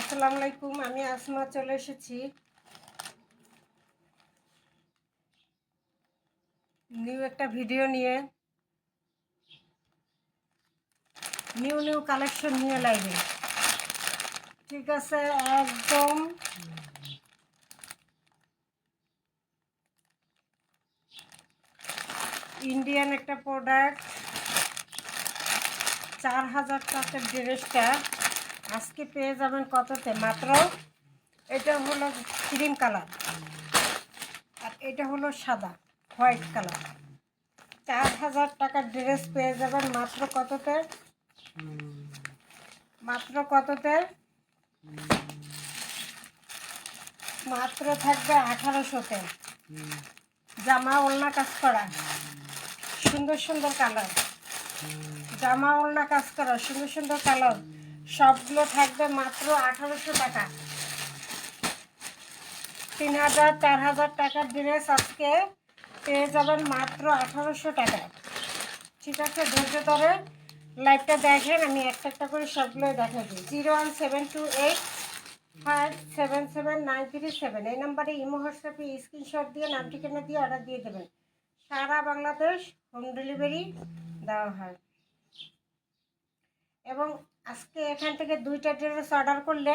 আসসালামু আলাইকুম। আমি আসমা চলে এসেছি নিউ একটা ভিডিও নিয়ে, নিউ কালেকশন নিয়ে লাইভে। ঠিক আছে, একদম ইন্ডিয়ান একটা প্রোডাক্ট। 4000 টাকার ড্রেসটা আজকে পেয়ে যাবেন কততে? মাত্র। এটা হলো ক্রিম কালার আর এটা হলো সাদা হোয়াইট কালার। 4000 টাকার ড্রেস পেয়ে যাবেন মাত্র কততে? মাত্র কততে? মাত্র থাকবে 1800-তে। জামা ওড়না কাজ করা, সুন্দর সুন্দর কালার। জামা ওড়না কাজ করা, সুন্দর সুন্দর কালার, সবগুলো থাকবে মাত্র 1800 টাকা। 3000 4000 টাকার ড্রেস আজকে পেয়ে যাবেন মাত্র 1800 টাকা। ঠিক আছে, ধৈর্য ধরে লাইভটা দেখেন, আমি একটা একটা করে সবগুলোই দেখা দিই। 01728577937 এই নাম্বারে ইমো হোয়াটসঅ্যাপে স্ক্রিনশট দিয়ে নাম ঠিকানা দিয়ে অর্ডার দিয়ে দেবেন। সারা বাংলাদেশ হোম ডেলিভারি দেওয়া হয়। এবং আজকে এখান থেকে 2টা ড্রেস অর্ডার করলে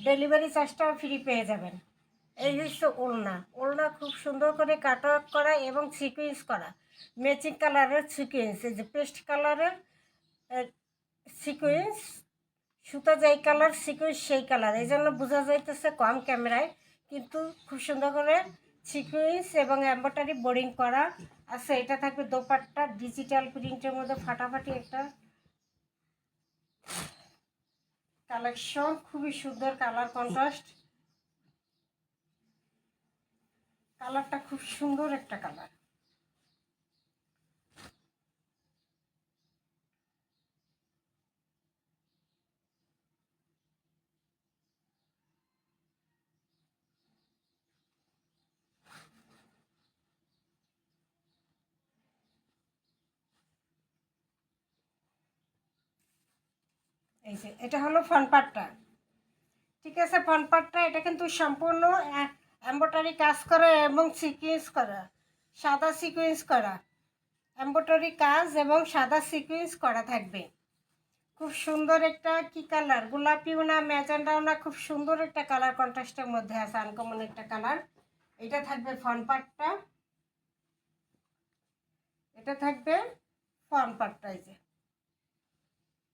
ডেলিভারি চার্জটাও ফ্রি পেয়ে যাবেন। এই হচ্ছে ওড়না। ওড়না খুব সুন্দর করে কাটওয়ার্ক করা এবং সিকুয়েন্স করা, ম্যাচিং কালারের সিকুয়েন্স, এই যে পেস্ট কালারের সিকুয়েন্স, সুতা যেই কালার সিকুয়েন্স সেই কালার। এই জন্য বোঝা যাইতেছে কম ক্যামেরায়, কিন্তু খুব সুন্দর করে সিকুয়েন্স এবং এমব্রয়ডারি বোরিং করা আছে। এটা থাকবে দোপাট্টা, ডিজিটাল প্রিন্টের মধ্যে ফাটাফাটি একটা কালেকশন, খুবই সুন্দর কালার কন্ট্রাস্ট। কালারটা খুব সুন্দর একটা কালার। এই যে এটা হলো ফ্রন্ট পার্টটা। ঠিক আছে, ফ্রন্ট পার্টটা এটা কিন্তু সম্পূর্ণ এমব্রয়ডারি কাজ করা এবং সিকুয়েন্স করা, সাদা সিকুয়েন্স করা, এমব্রয়ডারি কাজ এবং সাদা সিকুয়েন্স করা থাকবে। খুব সুন্দর একটা কি কালার, গোলাপিও না ম্যাজেন্ডাও না, খুব সুন্দর একটা কালার কন্ট্রাস্টের মধ্যে আছে, আনকমন একটা কালার। এটা থাকবে ফ্রন্ট পার্টটা, এটা থাকবে ফ্রন্ট পার্টটা। এই যে